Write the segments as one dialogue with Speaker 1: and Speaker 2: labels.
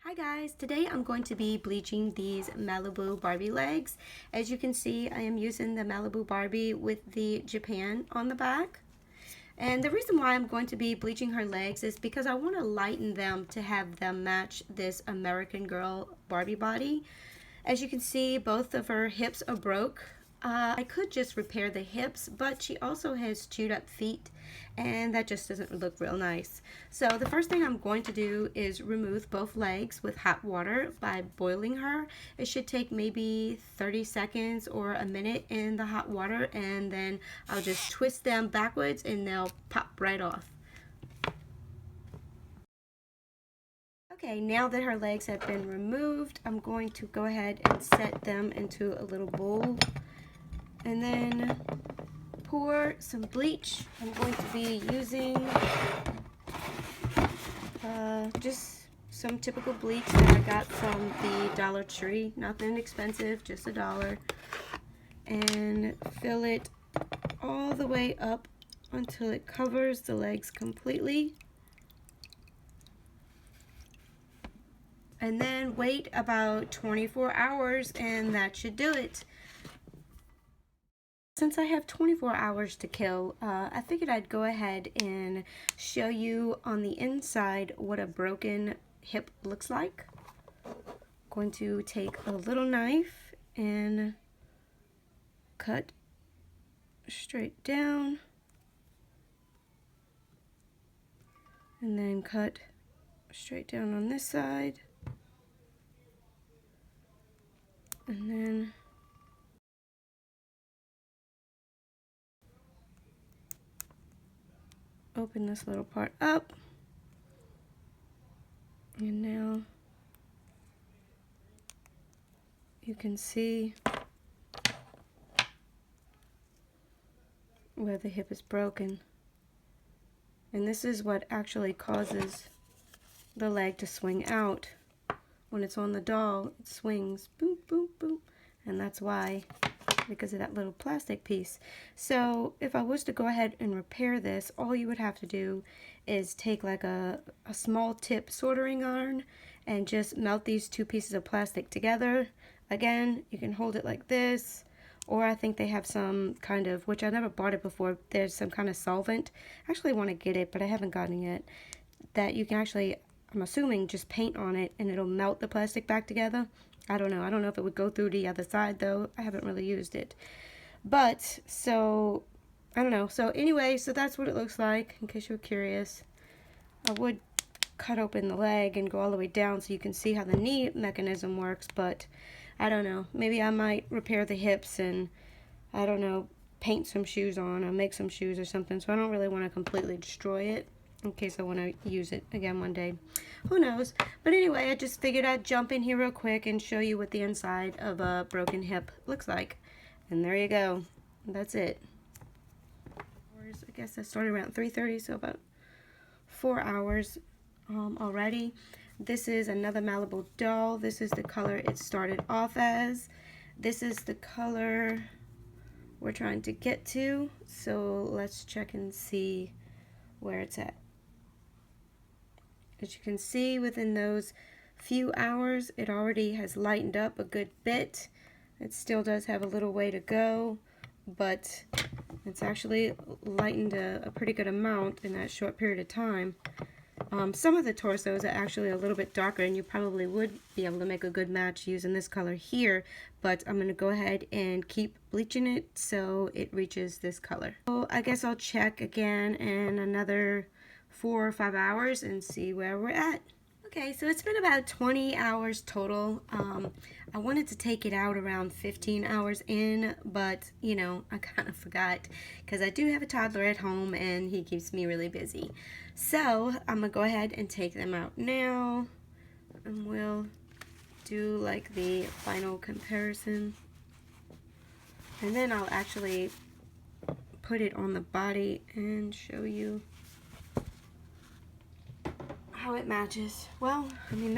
Speaker 1: Hi guys, today I'm going to be bleaching these Malibu Barbie legs. As you can see, I am using the Malibu Barbie with the Japan on the back. And the reason why I'm going to be bleaching her legs is because I want to lighten them to have them match this American Girl Barbie body. As you can see, both of her hips are broke. I could just repair the hips, but she also has chewed up feet, and that just doesn't look real nice. So the first thing I'm going to do is remove both legs with hot water by boiling her. It should take maybe 30 seconds or a minute in the hot water, and then I'll just twist them backwards and they'll pop right off. Okay, now that her legs have been removed, I'm going to go ahead and set them into a little bowl and then pour some bleach. I'm going to be using just some typical bleach that I got from the Dollar Tree. Nothing expensive, just $1. And fill it all the way up until it covers the legs completely. And then wait about 24 hours and that should do it. Since I have 24 hours to kill, I figured I'd go ahead and show you on the inside what a broken hip looks like. Going to take a little knife and cut straight down. And then cut straight down on this side. And then open this little part up, and now you can see where the hip is broken, and this is what actually causes the leg to swing out. When it's on the doll, it swings boom boom boom, and that's why, because of that little plastic piece. So if I was to go ahead and repair this, all you would have to do is take like a small tip soldering iron and just melt these two pieces of plastic together. Again, you can hold it like this, or I think they have some kind of, which I never bought it before, there's some kind of solvent. I actually want to get it, but I haven't gotten it yet, that you can actually, I'm assuming, just paint on it and it'll melt the plastic back together. I don't know. I don't know if it would go through the other side though. I haven't really used it. But, so, I don't know. So anyway, so that's what it looks like, in case you were curious. I would cut open the leg and go all the way down so you can see how the knee mechanism works, but I don't know. Maybe I might repair the hips and, I don't know, paint some shoes on or make some shoes or something. So I don't really want to completely destroy it, in case I want to use it again one day. Who knows? But anyway, I just figured I'd jump in here real quick and show you what the inside of a broken hip looks like. And there you go. That's it. I guess I started around 3:30, so about 4 hours already. This is another Malibu doll. This is the color it started off as. This is the color we're trying to get to. So let's check and see where it's at. As you can see, within those few hours, it already has lightened up a good bit. It still does have a little way to go, but it's actually lightened a pretty good amount in that short period of time. Some of the torsos are actually a little bit darker, and you probably would be able to make a good match using this color here, but I'm going to go ahead and keep bleaching it so it reaches this color. So I guess I'll check again in another 4 or 5 hours and see where we're at. Okay, so it's been about 20 hours total. I wanted to take it out around 15 hours in, but you know, I kind of forgot because I do have a toddler at home and he keeps me really busy. So I'm gonna go ahead and take them out now, and we'll do like the final comparison, and then I'll actually put it on the body and show you how it matches. Well, I mean,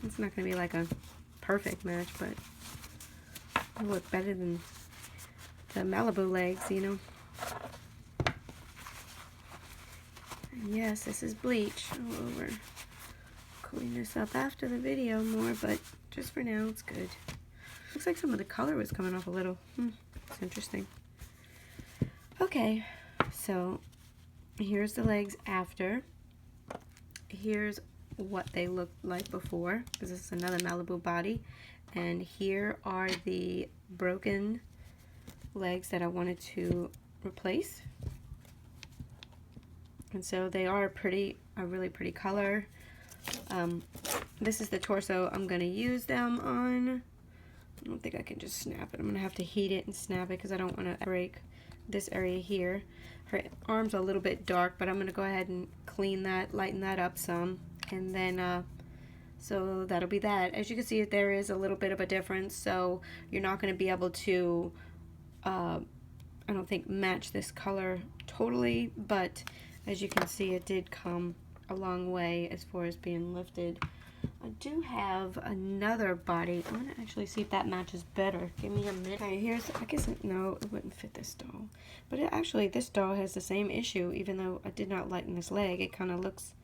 Speaker 1: it's not going to be like a perfect match, but it'll look better than the Malibu legs, you know. And yes, this is bleach all over. clean this up after the video more, but just for now, it's good. Looks like some of the color was coming off a little. It's interesting. Okay, so here's the legs after. Here's what they looked like before, because this is another Malibu body. And here are the broken legs that I wanted to replace. And so they are a really pretty color. This is the torso I'm going to use them on. I don't think I can just snap it. I'm going to have to heat it and snap it because I don't want to break this area here. Her arm's a little bit dark, but I'm going to go ahead and clean that, lighten that up some. And then, so that'll be that. As you can see, there is a little bit of a difference, so you're not going to be able to, I don't think, match this color totally, but as you can see, it did come a long way as far as being lifted. I do have another body. I'm going to actually see if that matches better. Give me a minute. Okay, here's, I guess, no, it wouldn't fit this doll. But actually, this doll has the same issue, even though I did not lighten this leg. It kind of looks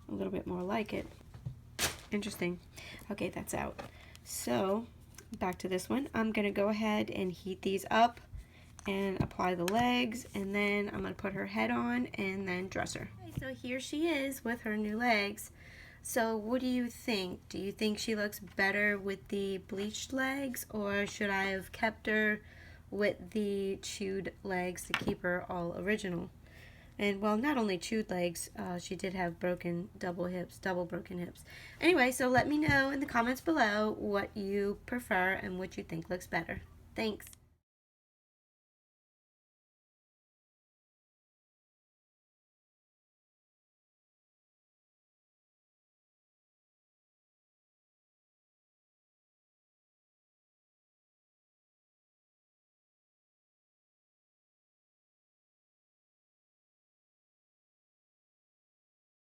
Speaker 1: a little bit more like it. Interesting. Okay, that's out. So, back to this one. I'm going to go ahead and heat these up and apply the legs, and then I'm going to put her head on and then dress her. Okay, so here she is with her new legs. So what do you think? Do you think she looks better with the bleached legs, or should I have kept her with the chewed legs to keep her all original? And well, not only chewed legs, she did have double broken hips. Anyway, so let me know in the comments below what you prefer and what you think looks better. Thanks.